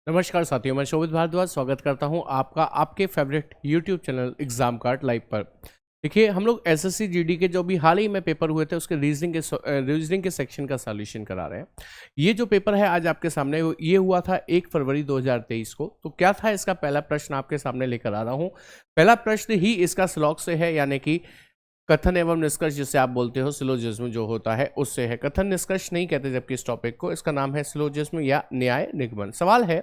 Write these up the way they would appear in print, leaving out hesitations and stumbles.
नमस्कार साथियों, मैं शोभित भारद्वाज स्वागत करता हूं आपका आपके favourite YouTube channel exam card live पर। देखिए, हम लोग एसएससी जीडी के जो भी हाल ही में पेपर हुए थे उसके रीजनिंग के सेक्शन का सॉल्यूशन करा रहे हैं। ये जो पेपर है आज आपके सामने ये हुआ था 1 फरवरी 2023 को। तो क्या था इसका पहला प्रश्न आपके सामने लेकर आ रहा हूँ। पहला प्रश्न ही इसका श्लोक से है, यानी कि कथन एवं निष्कर्ष जिसे आप बोलते हो, सिलोजिज्म जो होता है उससे है। कथन निष्कर्ष नहीं कहते जबकि इस टॉपिक को, इसका नाम है सिलोजिज्म या न्याय निगमन। सवाल है,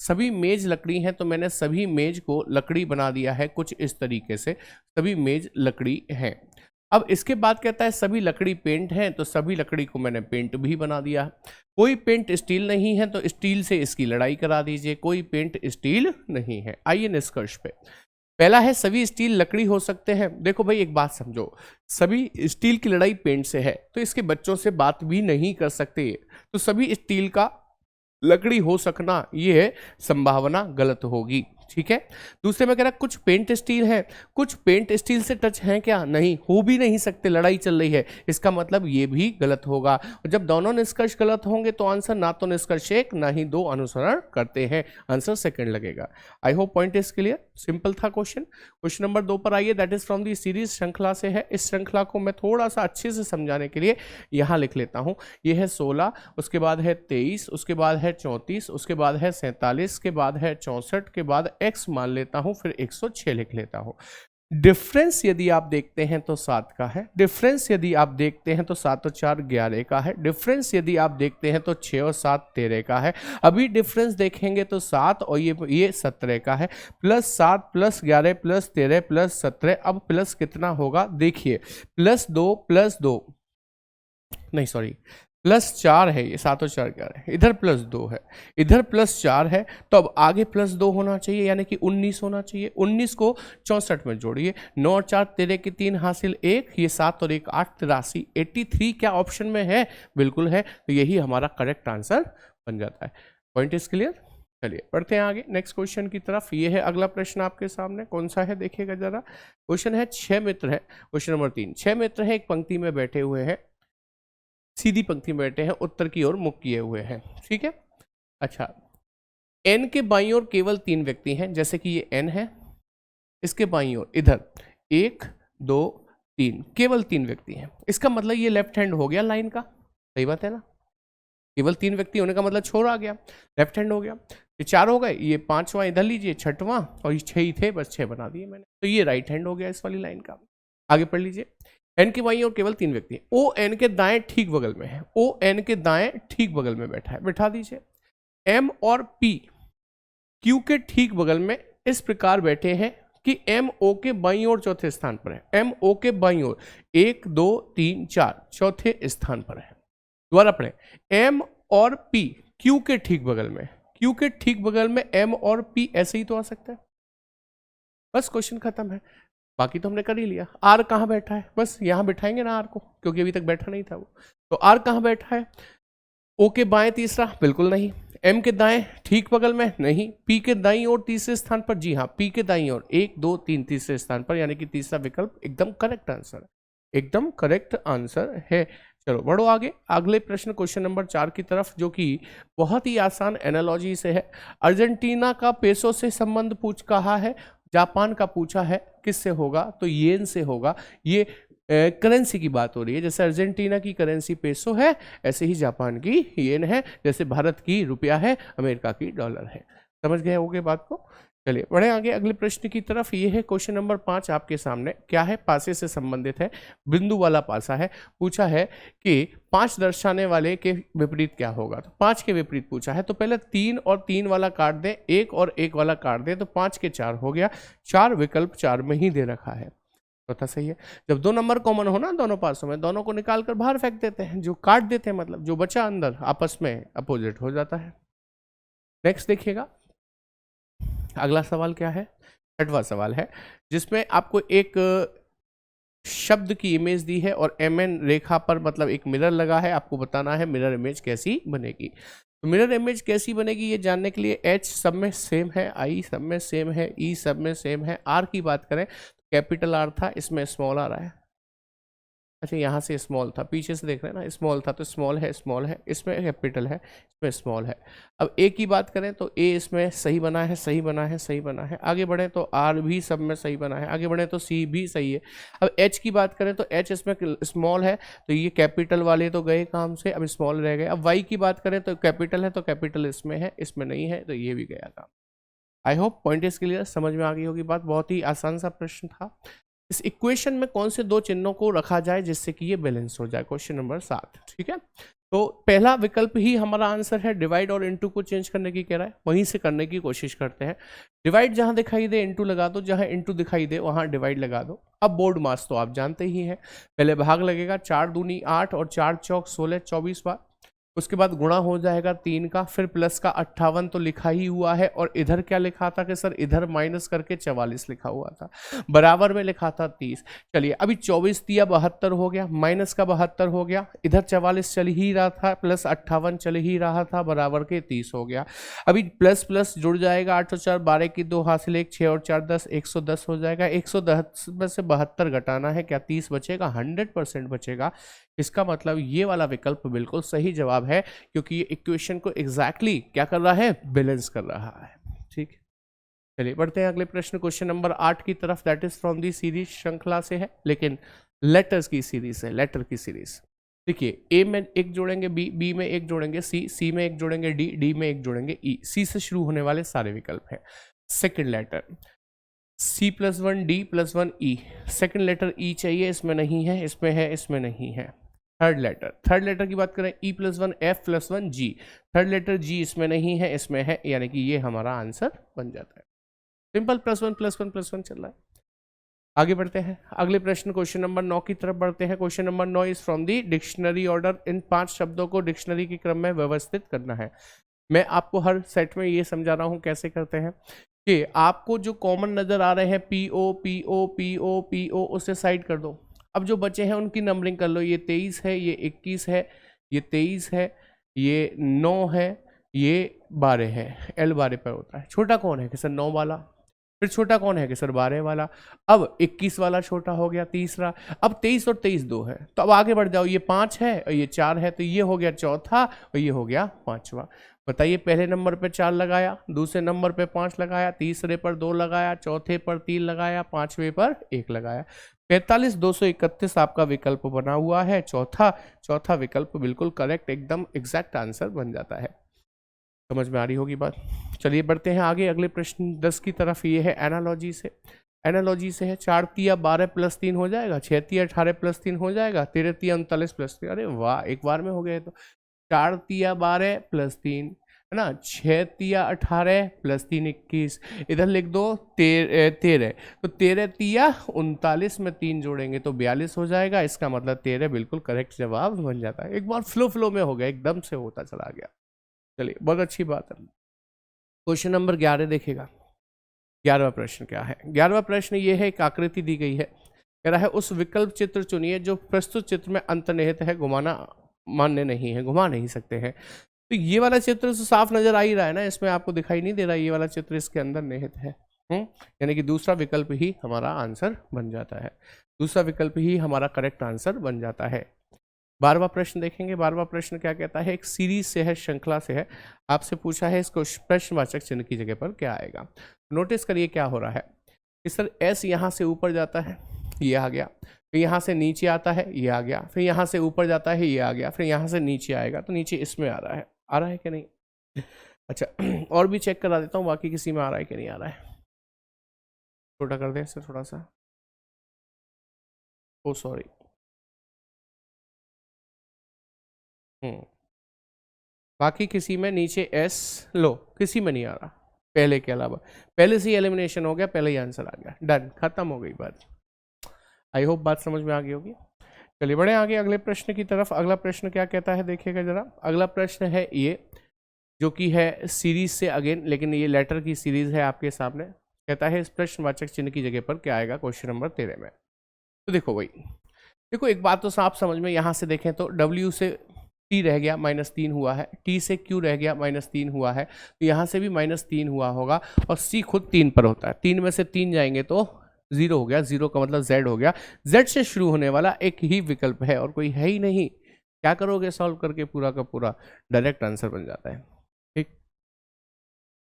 सभी मेज लकड़ी हैं तो मैंने सभी मेज को लकड़ी बना दिया है कुछ इस तरीके से। सभी मेज लकड़ी हैं। अब इसके बाद कहता है सभी लकड़ी पेंट हैं तो सभी लकड़ी को मैंने पेंट भी बना दिया है। कोई पेंट स्टील नहीं है तो स्टील से इसकी लड़ाई करा दीजिए। कोई पेंट स्टील नहीं है। आइए निष्कर्ष पे। पहला है सभी स्टील लकड़ी हो सकते हैं। देखो भाई, एक बात समझो, सभी स्टील की लड़ाई पेंट से है तो इसके बच्चों से बात भी नहीं कर सकते। तो सभी स्टील का लकड़ी हो सकना ये है संभावना गलत होगी। ठीक है। दूसरे में कह रहा कुछ पेंट स्टील है। कुछ पेंट स्टील से टच है क्या? नहीं, हो भी नहीं सकते, लड़ाई चल रही है। इसका मतलब ये भी गलत होगा। और जब दोनों निष्कर्ष गलत होंगे तो आंसर ना तो निष्कर्ष एक ना ही दो अनुसरण करते हैं, आंसर सेकंड लगेगा। I hope point is clear. Simple था क्वेश्चन। क्वेश्चन नंबर 2 पर आइए। That is from the series, श्रृंखला से है। इस श्रृंखला को मैं थोड़ा सा अच्छे से समझाने के लिए यहां लिख लेता हूं। यह है 16, उसके बाद है 23, उसके बाद है 34, उसके बाद है 47, के बाद है 64, के बाद x मान लेता हूं, फिर 106 लिख लेता हूं। डिफरेंस यदि आप देखते हैं तो 7 का है। डिफरेंस यदि आप देखते हैं तो 7 और 4 11 का है। डिफरेंस यदि आप देखते हैं तो 6 और 7 13 का है। अभी डिफरेंस देखेंगे तो 7 और ये 17 का है। +7 +11 +13 +17। अब प्लस कितना होगा देखिए, +2 +2 नहीं सॉरी +4 है। ये 7 और 4 11 है। इधर +2 है, इधर +4 है। तो अब आगे +2 होना चाहिए, यानी कि 19 होना चाहिए। 19 को 64 में जोड़िए। 9 और 4 13 के 3 हासिल 1, ये 7 और 1 8 83। 83 क्या ऑप्शन में है? बिल्कुल है। तो यही हमारा करेक्ट आंसर बन जाता है। Point is clear. चलिए बढ़ते हैं आगे नेक्स्ट क्वेश्चन की तरफ। ये है अगला प्रश्न आपके सामने। कौन सा है देखिएगा जरा। क्वेश्चन है 6 मित्र है। Question number 3। 6 मित्र है, एक पंक्ति में बैठे हुए हैं, सीधी पंक्ति में बैठे हैं, उत्तर की ओर मुख किए हुए हैं। ठीक है। अच्छा, एन के बाईं ओर केवल 3 व्यक्ति हैं। जैसे कि ये एन है, इसके बाईं ओर इधर 1 2 3, केवल 3 व्यक्ति हैं। इसका मतलब ये लेफ्ट हैंड हो गया लाइन का। सही बात है ना। केवल 3 व्यक्ति होने का मतलब छोड़ आ गया, लेफ्ट हैंड हो गया। ये 4 हो गए, ये 5वां इधर लीजिए, 6वां, और ये 6 ही थे, बस 6 बना दिए मैंने। तो ये राइट हैंड हो गया इस वाली लाइन का। आगे पढ़ लीजिए। एन के बाईं ओर केवल 3 व्यक्ति हैं। ओ एन के दाएं ठीक बगल में है। ओ एन के दाएं ठीक बगल में बैठा है, बैठा दीजिए। एम और पी क्यू के ठीक बगल में इस प्रकार बैठे हैं कि एम ओ के बाईं ओर चौथे स्थान पर है। एम ओ के बाईं ओर 1 2 3 4 चौथे स्थान पर है। दोबारा पढ़े। एम और पी क्यू के ठीक बगल में, क्यू के ठीक बगल में एम और पी, ऐसे ही तो आ सकता है। बस क्वेश्चन खत्म है। बाकी तो हमने कर ही लिया। आर कहाँ बैठा है? बस यहाँ बिठाएंगे ना आर को, क्योंकि अभी तक बैठा नहीं था वो। तो आर कहाँ बैठा है? ओ के बाएं तीसरा, बिल्कुल नहीं। एम के दाएं ठीक बगल में, नहीं। पी के दाईं ओर तीसरे स्थान पर, जी हाँ, पी के दाईं ओर 1 2 3 तीसरे स्थान पर, यानी कि तीसरा विकल्प एकदम करेक्ट आंसर है, एकदम करेक्ट आंसर है। चलो बढ़ो आगे। अगले प्रश्न क्वेश्चन नंबर 4 की तरफ, जो कि बहुत ही आसान एनालॉजी से है। अर्जेंटीना का पेसो से संबंध पूछ कहा है, जापान का पूछा है, किससे होगा? तो येन से होगा। ये करेंसी की बात हो रही है। जैसे अर्जेंटीना की करेंसी पेसो है, ऐसे ही जापान की येन है। जैसे भारत की रुपया है, अमेरिका की डॉलर है। समझ गए होगे बात को। चलिए बढ़े आगे अगले प्रश्न की तरफ। ये है क्वेश्चन नंबर 5 आपके सामने। क्या है? पासे से संबंधित है, बिंदु वाला पासा है। पूछा है कि 5 दर्शाने वाले के विपरीत क्या होगा। तो 5 के विपरीत पूछा है, तो पहले 3 और 3 वाला काट दें, 1 और 1 वाला काट दें, तो 5 के 4 हो गया। 4 विकल्प 4 में ही दे रखा है। चौथा सही है। जब 2 नंबर कॉमन हो ना दोनों पासों में, दोनों को निकाल कर बाहर फेंक देते हैं, जो काट देते हैं, मतलब जो बचा अंदर आपस में अपोजिट हो जाता है। नेक्स्ट देखिएगा अगला सवाल क्या है। 6वां सवाल है, जिसमें आपको एक शब्द की इमेज दी है और MN रेखा पर मतलब एक मिरर लगा है। आपको बताना है मिरर इमेज कैसी बनेगी। तो मिरर इमेज कैसी बनेगी ये जानने के लिए H सब में सेम है, I सब में सेम है, E सब में सेम है। R की बात करें तो कैपिटल R था, इसमें स्मॉल R है। अच्छा यहाँ से स्मॉल था, पीछे से देख रहे हैं ना, स्मॉल था तो स्मॉल है, इसमें कैपिटल है, इसमें स्मॉल है। अब ए की बात करें तो ए इसमें सही बना है, सही बना है, सही बना है। आगे बढ़े तो आर भी सब में सही बना है, आगे बढ़े तो सी भी सही है। अब एच की बात करें तो एच इसमें स्मॉल है तो ये कैपिटल वाले तो गए काम से, अब स्मॉल रह गए। अब वाई की बात करें तो कैपिटल है तो कैपिटल इसमें है, इसमें नहीं है तो ये भी गया काम। I hope point is clear, समझ में आ गई होगी बात। बहुत ही आसान सा प्रश्न था। इस इक्वेशन में कौन से दो चिन्हों को रखा जाए जिससे कि ये बैलेंस हो जाए, क्वेश्चन नंबर 7। ठीक है, तो पहला विकल्प ही हमारा आंसर है। डिवाइड और इनटू को चेंज करने की कह रहा है, वहीं से करने की कोशिश करते हैं। डिवाइड जहां दिखाई दे इनटू लगा दो, जहां इनटू दिखाई दे वहां डिवाइड लगा दो। अब बोर्ड मास तो आप जानते ही हैं, पहले भाग लगेगा, 4 दूनी 8 और 4 चौक 16, 24 बार। उसके बाद गुणा हो जाएगा 3 का, फिर प्लस का 58 तो लिखा ही हुआ है, और इधर क्या लिखा था कि सर इधर माइनस करके 44 लिखा हुआ था, बराबर में लिखा था 30। चलिए अभी 24 दिया 72 हो गया, माइनस का 72 हो गया, इधर 44 चल ही रहा था, प्लस 58 चल ही रहा था, बराबर के 30 हो गया। अभी प्लस प्लस जुड़ जाएगा, 8 और 4 12 की 2 हासिल 1, 6 और 4 10, 110 हो जाएगा। 110 में से 72 घटाना है, क्या 30 बचेगा? 100% बचेगा। इसका मतलब ये वाला विकल्प बिल्कुल सही जवाब है, क्योंकि ये इक्वेशन को एग्जैक्टली क्या कर रहा है? बैलेंस कर रहा है। ठीक, चलिए बढ़ते हैं अगले प्रश्न, क्वेश्चन नंबर 8 की तरफ। That is from the series, श्रृंखला से है लेकिन लेटर्स की सीरीज है, लेटर की सीरीज। देखिए ए में एक जोड़ेंगे बी, बी में एक जोड़ेंगे सी, सी में एक जोड़ेंगे डी, डी में एक जोड़ेंगे ई। सी से शुरू होने वाले सारे विकल्प हैं। Second letter C + 1 D + 1 E, second letter E चाहिए, इसमें नहीं है, इसमें है, इसमें नहीं है। थर्ड लेटर की बात करें E + 1 F + 1 G, third letter G इसमें नहीं है, इसमें है, यानी कि ये हमारा आंसर बन जाता है। सिंपल, +1 +1 +1 चल रहा है। आगे बढ़ते हैं अगले प्रश्न, क्वेश्चन नंबर 9 की तरफ बढ़ते हैं। Question number 9 is from the dictionary order. इन 5 शब्दों को डिक्शनरी के क्रम में व्यवस्थित करना है। मैं आपको हर सेट में ये समझा रहा हूँ कैसे करते हैं कि आपको जो कॉमन नजर आ रहे हैं PO PO PO PO, उसे साइड कर दो। अब जो बचे हैं उनकी नंबरिंग कर लो। ये 23 है, ये 21 है, ये 23 है, ये 9 है, ये 12 है। L 12 पर होता है। छोटा कौन है कि सर 9 वाला, फिर छोटा कौन है कि सर 12 वाला। अब 21 वाला छोटा हो गया, तीसरा। अब 23 और 23 2 है, तो अब आगे बढ़ जाओ। ये 5 है और ये 4 है, तो ये हो गया चौथा और ये हो गया पांचवा। बताइए, पहले नंबर पे 4 लगाया, दूसरे नंबर पे 5 लगाया, तीसरे पर 2 लगाया, चौथे पर 3 लगाया, पांचवे पर 1 लगाया। 45 231 आपका विकल्प बना हुआ है। चौथा विकल्प बिल्कुल करेक्ट, एकदम एग्जैक्ट आंसर बन जाता है। समझ में आ रही होगी बात। चलिए बढ़ते हैं आगे अगले प्रश्न 10 की तरफ। ये है एनालॉजी से। एनालॉजी से है 4 तिया 12 + 3 हो जाएगा, 6 तिया 18 + 3 हो जाएगा, 13 तिया 39 + 3। अरे वाह, एक बार में हो गए। तो 4 तिया 12 + 3 है ना, 6 तिया 18 + 3 21, इधर लिख दो 13, तो 13 तिया 39 में 3 जोड़ेंगे तो 42 हो जाएगा। इसका मतलब 13 बिल्कुल करेक्ट जवाब बन जाता है। एक बार फ्लो में हो गया, एकदम से होता चला गया। चलिए बहुत अच्छी बात है। क्वेश्चन नंबर 11 देखेगा। 11वां प्रश्न क्या है? 11वां प्रश्न ये है, एक आकृति दी गई है, कह रहा है उस विकल्प चित्र चुनिए जो प्रस्तुत चित्र में अंतर्निहित है, घुमाना मान्य नहीं है, घुमा नहीं सकते हैं। तो ये वाला चित्र तो साफ नजर आ ही रहा है ना, इसमें आपको दिखाई नहीं दे रहा, ये वाला चित्र इसके अंदर निहित है। यानी कि दूसरा विकल्प ही हमारा आंसर बन जाता है, दूसरा विकल्प ही हमारा करेक्ट आंसर बन जाता है। 12वां प्रश्न देखेंगे। 12वां प्रश्न क्या कहता है? एक सीरीज से है, श्रृंखला से है, आपसे पूछा है इसको प्रश्नवाचक चिन्ह की जगह पर क्या आएगा। नोटिस करिए क्या हो रहा है। इस तरह S यहाँ से ऊपर जाता है, ये आ गया, फिर यहाँ से नीचे आता है, ये आ गया, फिर यहाँ से ऊपर जाता है, ये आ गया, फिर यहाँ से नीचे आएगा, तो नीचे इसमें आ रहा है कि नहीं? अच्छा और भी चेक करा देता हूँ, बाकी किसी में आ रहा है कि नहीं आ रहा है। छोटा कर दें इसे थोड़ा सा, ओ सॉरी। बाकी किसी में नीचे S लो, किसी में नहीं आ रहा पहले के अलावा। पहले से ही एलिमिनेशन हो गया, पहले ही आंसर आ गया, डन, खत्म हो गई बात। आई होप बात समझ में आ गई होगी। चलिए बढ़े आगे अगले प्रश्न की तरफ। अगला प्रश्न क्या कहता है देखिएगा जरा। अगला प्रश्न है ये, जो कि है सीरीज से अगेन, लेकिन ये लेटर की सीरीज है आपके सामने। कहता है इस प्रश्नवाचक चिन्ह की जगह पर क्या आएगा, क्वेश्चन नंबर 13 में। तो देखो भाई, देखो एक बात तो साफ समझ में, यहाँ से देखें तो W से T रह गया, -3 हुआ है, T से Q रह गया, -3 हुआ है, तो यहाँ से भी -3 हुआ होगा, और C खुद 3 पर होता है, 3 में से 3 जाएंगे तो जीरो हो गया, जीरो का मतलब जेड हो गया। जेड से शुरू होने वाला एक ही विकल्प है और कोई है ही नहीं। क्या करोगे सॉल्व करके? पूरा का पूरा डायरेक्ट आंसर बन जाता है। ठीक,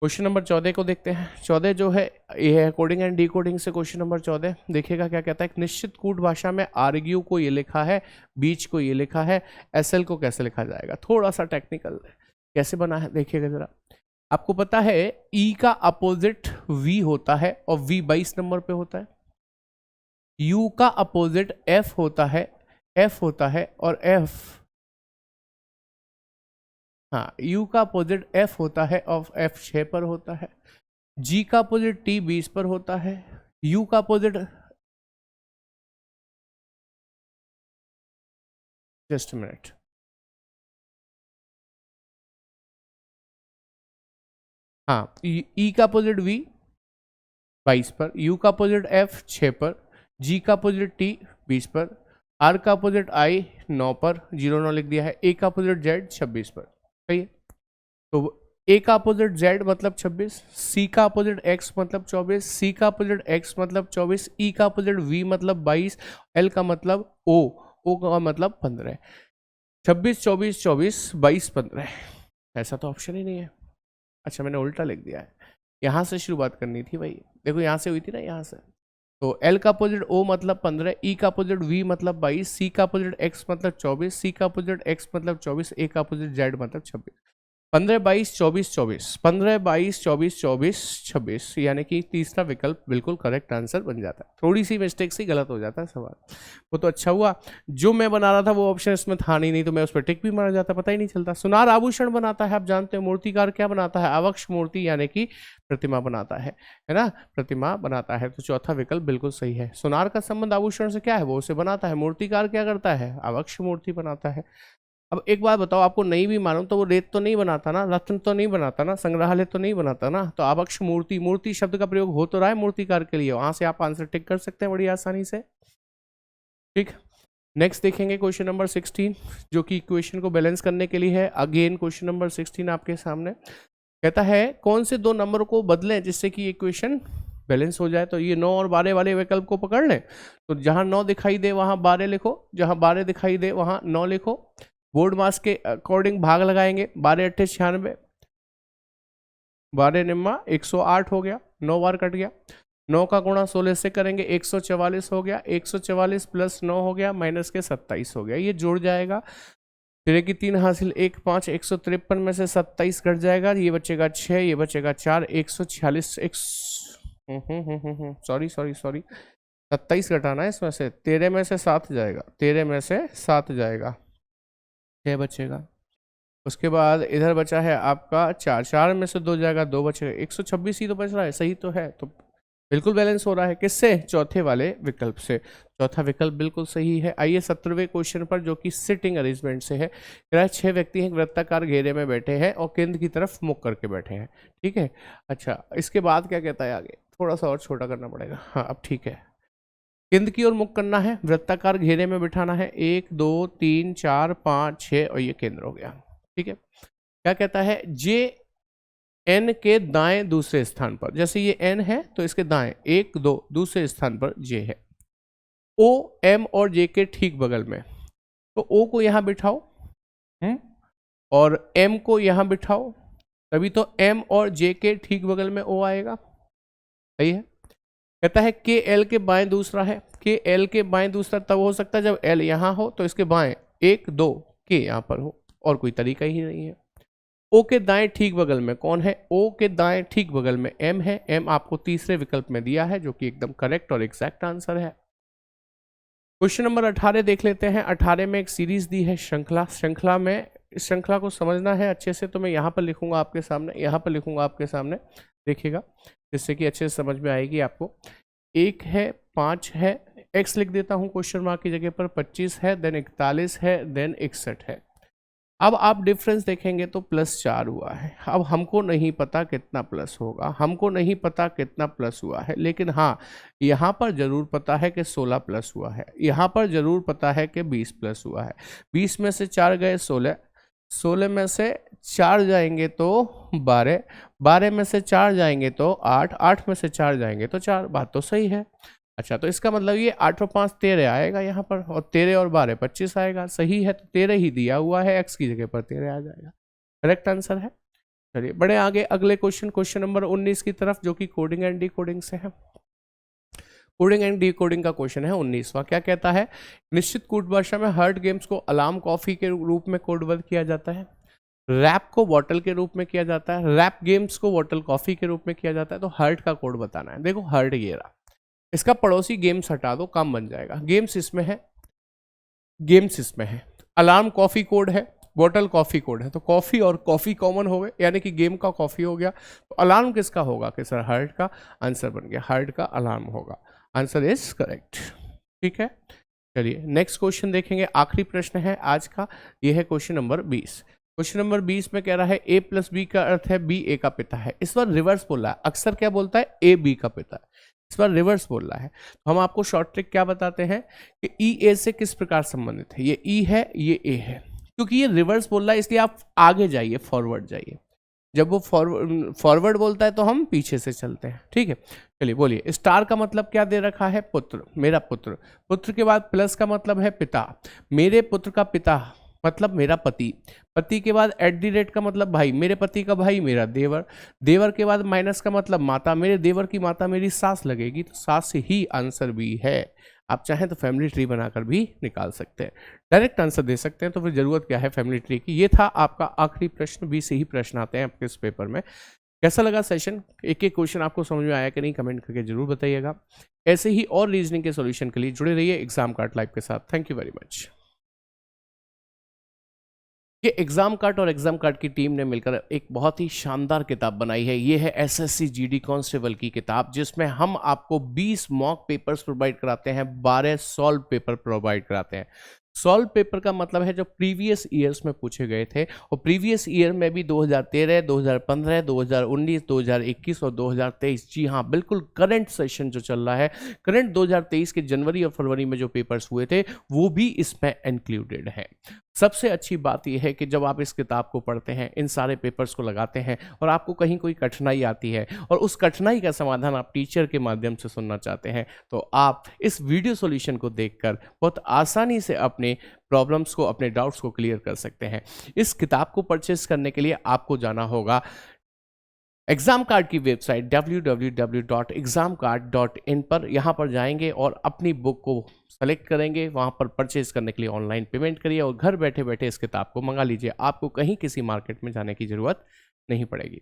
क्वेश्चन नंबर 14 को देखते हैं। 14 जो है ये है कोडिंग एंड डिकोडिंग से क्वेश्चन नंबर 14। देखिएगा क्या कहता है। एक निश्चित कूट भाषा में आर्ग्यू को ये लिखा है, बीच को ये लिखा है, एसएल को कैसे लिखा जाएगा? थोड़ा सा टेक्निकल कैसे बना है देखिएगा जरा। आपको पता है ई का अपोजिट वी होता है और वी 22 नंबर पे होता है। यू का अपोजिट एफ होता है, एफ होता है और एफ, हाँ यू का अपोजिट एफ होता है और एफ 6 पर होता है। जी का अपोजिट टी 20 पर होता है। यू का अपोजिट, जस्ट मिनट, हाँ ई का अपोजिट वी 22 पर, यू का अपोजिट एफ 6 पर, जी का अपोजिट टी 20 पर, आर का अपोजिट आई 9 पर, 09 लिख दिया है, ए का अपोजिट जेड 26 पर। सही है। तो ए का अपोजिट जेड मतलब 26, सी का अपोजिट एक्स मतलब 24, सी का अपोजिट एक्स मतलब 24, ई का अपोजिट वी मतलब 22, एल का मतलब ओ का मतलब 15। 26 24 24 22 15, ऐसा तो ऑप्शन ही नहीं है। अच्छा मैंने उल्टा लिख दिया है, यहाँ से शुरुआत करनी थी भाई। देखो यहाँ से हुई थी ना, यहाँ से। तो एल का अपोजिट ओ मतलब 15, ई का अपोजिट वी मतलब 22, सी का अपोजिट एक्स मतलब 24, सी का अपोजिट एक्स मतलब 24, ए का अपोजिट जेड मतलब 26। 15 22 24 24, 15 22 24 24 26, यानी कि तीसरा विकल्प बिल्कुल करेक्ट आंसर बन जाता है। थोड़ी सी मिस्टेक से गलत हो जाता है सवाल, वो तो अच्छा हुआ जो मैं बना रहा था वो ऑप्शन इसमें था नहीं तो मैं उस पर टिक भी मार जाता, पता ही नहीं चलता। सुनार आभूषण बनाता है, आप जानते हो। मूर्तिकार क्या बनाता है? आवक्ष मूर्ति यानी कि प्रतिमा बनाता है ना, प्रतिमा बनाता है। तो चौथा विकल्प बिल्कुल सही है। सुनार का संबंध आभूषण से क्या है? वो उसे बनाता है। मूर्तिकार क्या करता है? आवक्ष मूर्ति बनाता है। अब एक बात बताओ, आपको नहीं भी मालूम तो वो रेत तो नहीं बनाता ना, रत्न तो नहीं बनाता ना, संग्रहालय तो नहीं बनाता ना। तो आवक्ष मूर्ति, मूर्ति शब्द का प्रयोग हो तो रहा है मूर्तिकार के लिए, वहां से आप आंसर टिक कर सकते हैं बड़ी आसानी से। ठीक, नेक्स्ट देखेंगे क्वेश्चन नंबर 16, जो कि इक्वेशन को बैलेंस करने के लिए है। अगेन क्वेश्चन नंबर 16 आपके सामने कहता है कौन से दो नंबर को बदलें जिससे कि इक्वेशन बैलेंस हो जाए। तो ये 9 और 12 वाले विकल्प को पकड़ लें। तो जहां 9 दिखाई दे वहां 12 लिखो, जहां 12 दिखाई दे वहां 9 लिखो। बोर्ड मास के अकॉर्डिंग भाग लगाएंगे। 12 अट्ठे 96, 12 निम्मा 108 हो गया, 9 बार कट गया। 9 का गुणा 16 से करेंगे 144 हो गया, 144 प्लस 9 हो गया, माइनस के 27 हो गया। ये जुड़ जाएगा, 3 की 3 हासिल 1 5, 153 में से 27 कट जाएगा, ये बचेगा 6, ये बचेगा 4, 146 सॉरी 27 घटाना है इसमें से, 13 में से 7 जाएगा, 13 में से 7 जाएगा, 6 बचेगा। उसके बाद इधर बचा है आपका 4, 4 में से 2 जाएगा, 2 बचेगा, 126 ही तो बच रहा है। सही तो है, तो बिल्कुल बैलेंस हो रहा है। किससे? चौथे वाले विकल्प से। चौथा विकल्प बिल्कुल सही है। आइए 17वें क्वेश्चन पर, जो कि सिटिंग अरेंजमेंट से है। 6 व्यक्ति हैं, वृत्ताकार घेरे में बैठे हैं और केंद्र की तरफ मुख करके बैठे हैं। ठीक है, अच्छा इसके बाद क्या कहता है आगे? थोड़ा सा और छोटा करना पड़ेगा, हाँ अब ठीक है। केंद्र की ओर मुख करना है, वृत्ताकार घेरे में बिठाना है, 1 2 3 4 5 6 और ये केंद्र हो गया। ठीक है, क्या कहता है? जे एन के दाएं दूसरे स्थान पर, जैसे ये एन है तो इसके दाएं 1 2 दूसरे स्थान पर जे है। ओ एम और जे के ठीक बगल में, तो ओ को यहां बिठाओ और एम को यहां बिठाओ, तभी तो एम और जे के ठीक बगल में ओ आएगा। सही है। कहता है के एल के बाएं दूसरा है, के एल के बाएं दूसरा तब हो सकता है जब एल यहां हो तो इसके बाएं 1 2 के यहां पर हो, और कोई तरीका ही नहीं है। ओ के दाएं ठीक बगल में कौन है? ओ के दाएं ठीक बगल में एम है। एम आपको तीसरे विकल्प में दिया है, जो कि एकदम करेक्ट और एग्जैक्ट आंसर है। क्वेश्चन नंबर 18 देख लेते हैं। 18 में एक सीरीज दी है, श्रृंखला। श्रृंखला में, इस श्रृंखला को समझना है अच्छे से, तो मैं यहाँ पर लिखूंगा आपके सामने, यहाँ पर लिखूंगा आपके सामने, देखिएगा जिससे कि अच्छे से समझ में आएगी आपको। 1 है, 5 है, x लिख देता हूँ क्वेश्चन मार्क की जगह पर, 25 है, देन 41 है, देन 61 है। अब आप डिफरेंस देखेंगे तो +4 हुआ है। अब हमको नहीं पता कितना प्लस होगा, हमको नहीं पता कितना प्लस हुआ है, लेकिन हाँ यहाँ पर जरूर पता है कि 16 प्लस हुआ है, यहाँ पर जरूर पता है कि 20 प्लस हुआ है। 20 में से 4 गए 16, 16 में से 4 जाएंगे तो 12, 12 में से 4 जाएंगे तो 8, 8 में से 4 जाएंगे तो 4। बात तो सही है। अच्छा, तो इसका मतलब ये 8 और 5 13 आएगा यहाँ पर, और 13 और 12 25 आएगा। सही है, तो 13 ही दिया हुआ है, x की जगह पर 13 आ जाएगा, करेक्ट आंसर है। चलिए बढ़े आगे अगले क्वेश्चन नंबर 19 की तरफ, जो कि कोडिंग एंड डिकोडिंग से है। कोडिंग एंड डिकोडिंग का क्वेश्चन है 19वां। क्या कहता है? निश्चित कोड भाषा में हर्ट गेम्स को अलार्म कॉफी के रूप में कोडबद्ध किया जाता है, रैप को बॉटल के रूप में किया जाता है, रैप गेम्स को बॉटल कॉफी के रूप में किया जाता है। तो हर्ट का कोड बताना है। देखो हर्ट ये रहा, इसका पड़ोसी गेम्स हटा दो, काम बन जाएगा। गेम्स इसमें है, गेम्स इसमें है, अलार्म कॉफी कोड है, बॉटल कॉफी कोड है, तो कॉफी और कॉफी कॉमन हो गए, यानी कि गेम का कॉफी हो गया। तो अलार्म किसका होगा? कि सर हर्ट का। आंसर बन गया हर्ट का अलार्म होगा, आंसर इज करेक्ट। ठीक है, चलिए नेक्स्ट क्वेश्चन देखेंगे, आखिरी प्रश्न है आज का, यह है क्वेश्चन नंबर 20। क्वेश्चन नंबर 20 में कह रहा है a प्लस बी का अर्थ है b a का पिता है। इस बार रिवर्स बोल रहा है, अक्सर क्या बोलता है? a b का पिता है, इस बार रिवर्स बोल रहा है। तो हम आपको शॉर्ट ट्रिक क्या बताते हैं कि ई ए से किस प्रकार संबंधित है। ये ई है, ये ए है, क्योंकि ये रिवर्स बोल रहा है इसलिए आप आगे जाइए, फॉरवर्ड जाइए। जब वो फॉरवर्ड बोलता है तो हम पीछे से चलते हैं। ठीक है, चलिए बोलिए। स्टार का मतलब क्या दे रखा है? पुत्र, मेरा पुत्र। पुत्र के बाद प्लस का मतलब है पिता, मेरे पुत्र का पिता मतलब मेरा पति। पति के बाद एट दी रेट का मतलब भाई, मेरे पति का भाई मेरा देवर। देवर के बाद माइनस का मतलब माता, मेरे देवर की माता मेरी सास लगेगी, तो सास से ही आंसर भी है। आप चाहें तो फैमिली ट्री बनाकर भी निकाल सकते हैं, डायरेक्ट आंसर दे सकते हैं, तो फिर जरूरत क्या है फैमिली ट्री की। ये था आपका आखिरी प्रश्न, 20 से ही प्रश्न आते हैं आपके इस पेपर में। कैसा लगा सेशन? एक एक क्वेश्चन आपको समझ में आया कि नहीं, कमेंट करके जरूर बताइएगा। ऐसे ही और रीजनिंग के सॉल्यूशन के लिए जुड़े रहिए एग्जाम कार्ड लाइव के साथ। Thank you very much. ये एग्जाम कार्ड और एग्जाम कार्ड की टीम ने मिलकर एक बहुत ही शानदार किताब बनाई है। ये है एसएससी जीडी कांस्टेबल की किताब, जिसमें हम आपको 20 मॉक पेपर्स प्रोवाइड कराते हैं, 12 सॉल्व पेपर प्रोवाइड कराते हैं। सॉल्व पेपर का मतलब है जो प्रीवियस ईयर्स में पूछे गए थे, और प्रीवियस ईयर में भी 2013, 2015, 2019, 2021 और 2023। जी हाँ, बिल्कुल करंट सेशन जो चल रहा है, करंट 2023 के जनवरी और फरवरी में जो पेपर्स हुए थे वो भी इसमें इंक्लूडेड है। सबसे अच्छी बात यह है कि जब आप इस किताब को पढ़ते हैं, इन सारे पेपर्स को लगाते हैं, और आपको कहीं कोई कठिनाई आती है और उस कठिनाई का समाधान आप टीचर के माध्यम से सुनना चाहते हैं, तो आप इस वीडियो सॉल्यूशन को देखकर बहुत आसानी से अपने प्रॉब्लम्स को, अपने डाउट्स को क्लियर कर सकते हैं। इस किताब को परचेस करने के लिए आपको जाना होगा एग्जाम कार्ड की वेबसाइट www.examcard.in पर। यहाँ पर जाएंगे और अपनी बुक को सेलेक्ट करेंगे, वहाँ पर परचेज करने के लिए ऑनलाइन पेमेंट करिए और घर बैठे बैठे इस किताब को मंगा लीजिए। आपको कहीं किसी मार्केट में जाने की ज़रूरत नहीं पड़ेगी।